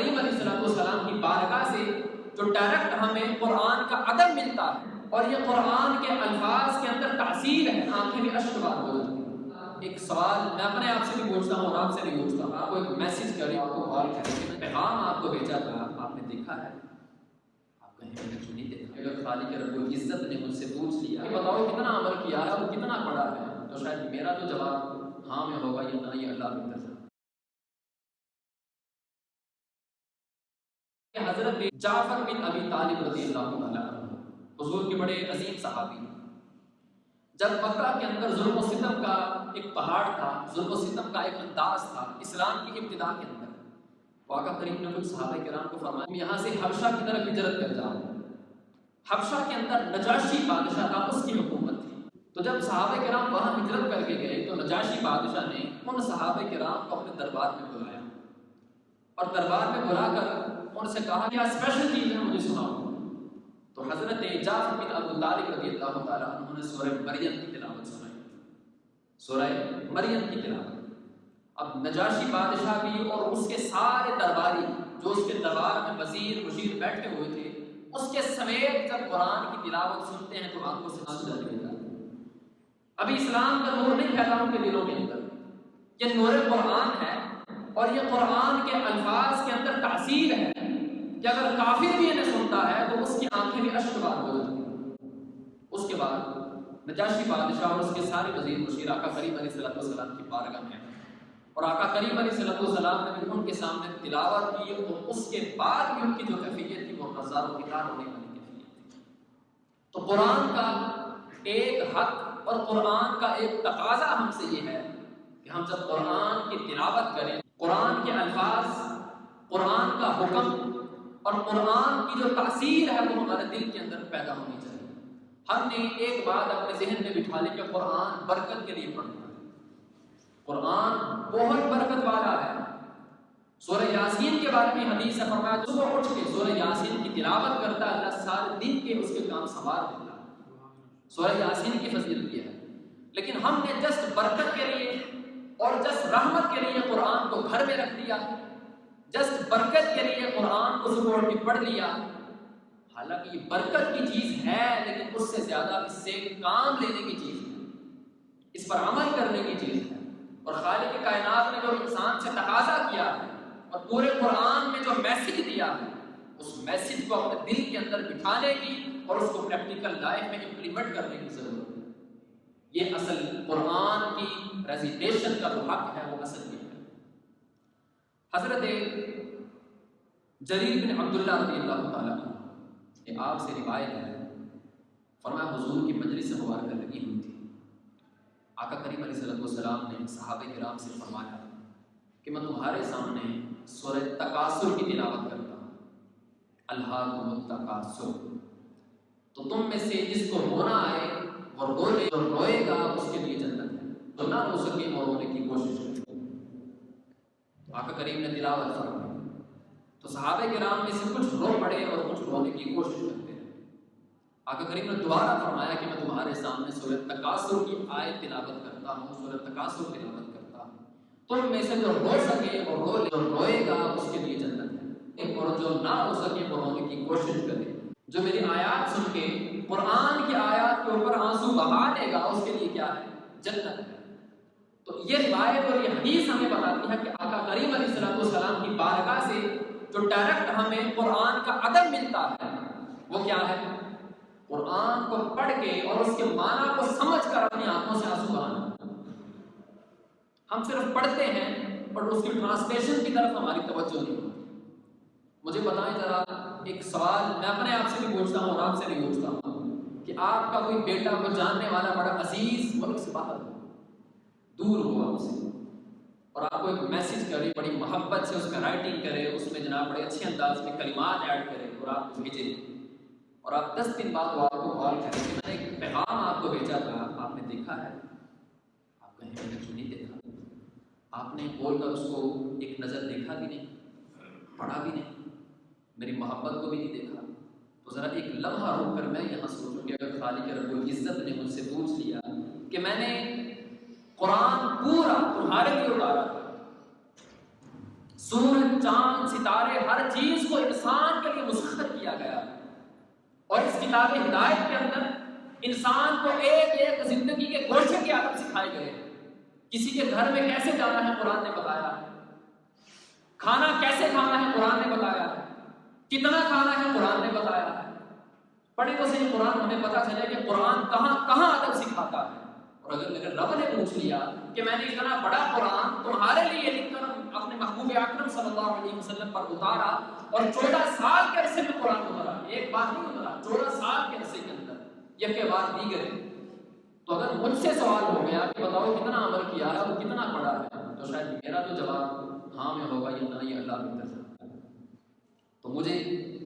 کریم علیہ السلام کی بارگاہ سے جو ڈائریکٹ ہمیں قرآن کا ادب ملتا ہے اور یہ قرآن کے الفاظ کے اندر تاثیر ہے، آنکھیں بھی اشک بار ہو جاتی ہیں۔ ایک سوال میں اپنے آپ سے بھی پوچھتا ہوں اور آپ سے بھی پوچھتا ہوں، آپ کو ایک میسج کریں، آپ کو کال کریں کہ میں پیغام آپ کو بھیجا تھا، آپ نے دیکھا ہے؟ آپ کہیں میں نے کیوں نہیں دیکھا؟ اگر خالق رب العزت نے مجھ سے پوچھ لیا کہ بتاؤ کتنا عمل کیا ہے اور کتنا پڑھا ہے، تو شاید میرا تو جواب ہاں میں ہوگا یا نہ، یہ اللہ بہتر جانتا ہے۔ حضرت جعفر بن ابی طالب رضی اللہ تعالیٰ عنہ حضور کے بڑے عظیم صحابی، جب مکہ کے اندر ظلم و ستم کا ایک پہاڑ تھا، ظلم و ستم کا ایک انداز تھا اسلام کی ابتدا کے اندر، آقا کریم نے کچھ صحابہ کرام کو فرمایا تم یہاں سے حبشہ کی طرف ہجرت کر جاؤ۔ حبشہ کے اندر نجاشی بادشاہ تھا، اس کی حکومت تھی، تو جب صحابہ کرام وہاں ہجرت کر کے گئے تو نجاشی بادشاہ نے ان صحابہ کرام کو اپنے دربار میں بلایا اور دربار میں بلا کر ان سے کہا کیا اسپیشل چیز ہے مجھے سناؤ۔ تو حضرت جعفر بن ابی طالب رضی اللہ تعالیٰ عنہ نے سورہ مریم کی تلاوت سنائی، سورہ مریم کی تلاوت۔ اب نجاشی بادشاہ بھی اور اس کے سارے درباری جو اس کے دربار میں وزیر مشیر بیٹھے ہوئے تھے، اس کے سمیت جب قرآن کی تلاوت سنتے ہیں تو آنکھوں سے آنسو جاری ہو جاتے ہیں۔ ابھی اسلام کا نور نہیں پھیلا ان کے دلوں کے اندر، یہ نور قرآن ہے اور یہ قرآن کے الفاظ کے اندر تاثیر ہے کہ اگر کافر بھی انہیں سنتا ہے تو اس کی آنکھیں بھی اشک بار ہو جاتی ہیں۔ اس کے بعد نجاشی بادشاہ اور اس کے سارے وزیر مشیر آقا کریم علیہ السلام کی بارگاہ میں آئے اور آقا کریم علیہ السلام نے بھی ان کے سامنے تلاوت کی، اور اس کے بعد بھی ان کی جو کیفیت تھی وہ ہزار و ہزار ہونے والی کیفیت تھی۔ تو قرآن کا ایک حق اور قرآن کا ایک تقاضا ہم سے یہ ہے کہ ہم جب قرآن کی تلاوت کریں، قرآن کے الفاظ، قرآن کا حکم اور قرآن کی جو تاثیر ہے وہ ہمارے دل کے اندر پیدا ہونی چاہیے۔ ہم نے ایک بات اپنے ذہن میں بٹھا لی کہ قرآن برکت کے لیے پڑھنا ہے، قرآن بہت برکت والا ہے۔ سورہ یاسین کے بارے میں حدیث سے فرمایا صبح اٹھ کے سورہ یاسین کی تلاوت کرتا ہے اللہ سارے دن کے اس کے کام سنوار دیتا ہے۔ سورہ یاسین کی فضیلت یہ ہے، لیکن ہم نے جسٹ برکت کے لیے اور جسٹ رحمت کے لیے قرآن کو گھر میں رکھ دیا، جسٹ برکت کے لیے قرآن کو صبح اٹھ کے پڑھ لیا۔ حالانکہ یہ برکت کی چیز ہے، لیکن اس سے زیادہ اس سے کام لینے کی چیز ہے، اس پر عمل کرنے کی چیز ہے۔ اور خالق کائنات نے جو انسان سے تقاضا کیا ہے اور پورے قرآن میں جو میسج دیا ہے، اس میسج کو اپنے دل کے اندر بٹھانے کی اور اس کو پریکٹیکل لائف میں امپلیمنٹ کرنے کی ضرورت ہے۔ یہ اصل قرآن کی ریزیٹیشن کا جو حق ہے وہ اصل یہ ہے۔ حضرت جریر بن عبداللہ رضی اللہ تعالیٰ عنہ، یہ آپ سے روایت ہے، فرمایا حضور کی مجلس مبارکہ لگی ہوئی تھی، آقا کریم علیہ السلام نے صحابہ کرام سے فرمایا کہ میں تمہارے سامنے سورہ تکاثر کی تلاوت کرتا ہوں، الہاکم التکاثر، تو تم میں سے جس کو رونا آئے اور رو لے، جو روئے گا اس کے لیے جنت ہے، تو نہ رو سکے اور رونے کی کوشش کرے۔ آقا کریم نے تلاوت فرمائی تو صحابہ کرام میں سے کچھ رو پڑے اور کچھ رونے کی کوشش کرتے رہے۔ آقا کریم نے دوبارہ فرمایا کہ میں تمہارے سامنے سورہ تکاثر کی آیت تلاوت کرتا ہوں، سورہ تکاثر تلاوت کرتا ہوں، تم میں سے جو رو سکے اور رو لے، جو روئے گا اس کے لیے جنت ہے، اور جو نہ رو سکے وہ رونے کی کوشش کرے۔ جو میری آیات سن کے قرآن کی آیات کے اوپر آنسو بہا دے گا اس کے لیے کیا ہے؟ جنت ہے۔ تو یہ روایت اور یہ حدیث ہمیں بتاتی ہے کہ آقا کریم علیہ السلام کی بارگاہ سے جو ڈائریکٹ ہمیں قرآن کا ادب ملتا ہے وہ کیا ہے؟ قرآن کو پڑھ کے اور اس کے معنی کو سمجھ کر اپنی آنکھوں سے آنسو بہانا۔ ہم صرف پڑھتے ہیں اور اس کی ٹرانسلیشن کی طرف ہماری توجہ نہیں ہوتی۔ مجھے بتائیں ذرا ایک سوال میں اپنے آپ سے بھی پوچھتا ہوں اور آپ سے بھی پوچھتا ہوں کہ آپ کا کوئی بیٹا کو جاننے والا بڑا عزیز ملک سے باہر ہو، دور ہوا آپ سے، اور آپ کو ایک میسج کرے، بڑی محبت سے اس میں رائٹنگ کرے، اس میں جناب بڑے اچھے انداز میں کلمات ایڈ کرے اور آپ کو بھیجے، اور آپ 10 دن بعد وہ آپ کو کال کریں کہ میں نے ایک پیغام آپ کو بھیجا تھا، آپ نے دیکھا ہے؟ آپ کہیں میں نے کیوں نہیں دیکھا؟ آپ نے کھول کر اس کو ایک نظر دیکھا بھی نہیں، پڑھا بھی نہیں، میری محبت کو بھی نہیں دیکھا۔ تو ذرا ایک لمحہ رک کر میں یہاں سوچوں کہ اگر خالق رب العزت نے مجھ سے پوچھ لیا کہ میں نے قرآن پورا تمہارے لیے اتارا تھا، سورج چاند ستارے ہر چیز کو انسان کے لیے مسخر کیا گیا ہے، اور اس کتاب ہدایت کے اندر انسان کو ایک ایک زندگی کے گوشے کے آداب سکھائے گئے ہیں۔ کسی کے گھر میں کیسے جانا ہے قرآن نے بتایا ہے، کھانا کیسے کھانا ہے قرآن نے بتایا ہے، کتنا کھانا ہے قرآن نے بتایا ہے۔ پڑھے تو صحیح قرآن، ہمیں پتہ چلے کہ قرآن کہاں کہاں ادب سکھاتا ہے۔ اور اگر رب نے پوچھ لیا کہ میں نے اتنا بڑا قرآن تمہارے لیے لکھ کر اپنے محبوب اکرم صلی اللہ علیہ وسلم پر اتارا، اور 14 سال کے عرصے میں قرآن اترا، ایک بار نہیں اترا، 14 سال کے عرصے کے اندر یک بار دیگر، تو اگر مجھ سے سوال ہو گیا کہ بتاؤ کتنا عمل کیا ہے اور کتنا پڑھا ہے، تو شاید میرا تو جواب ہاں میں ہوگا یا نہ، یہ اللہ کی طرف سے۔ تو مجھے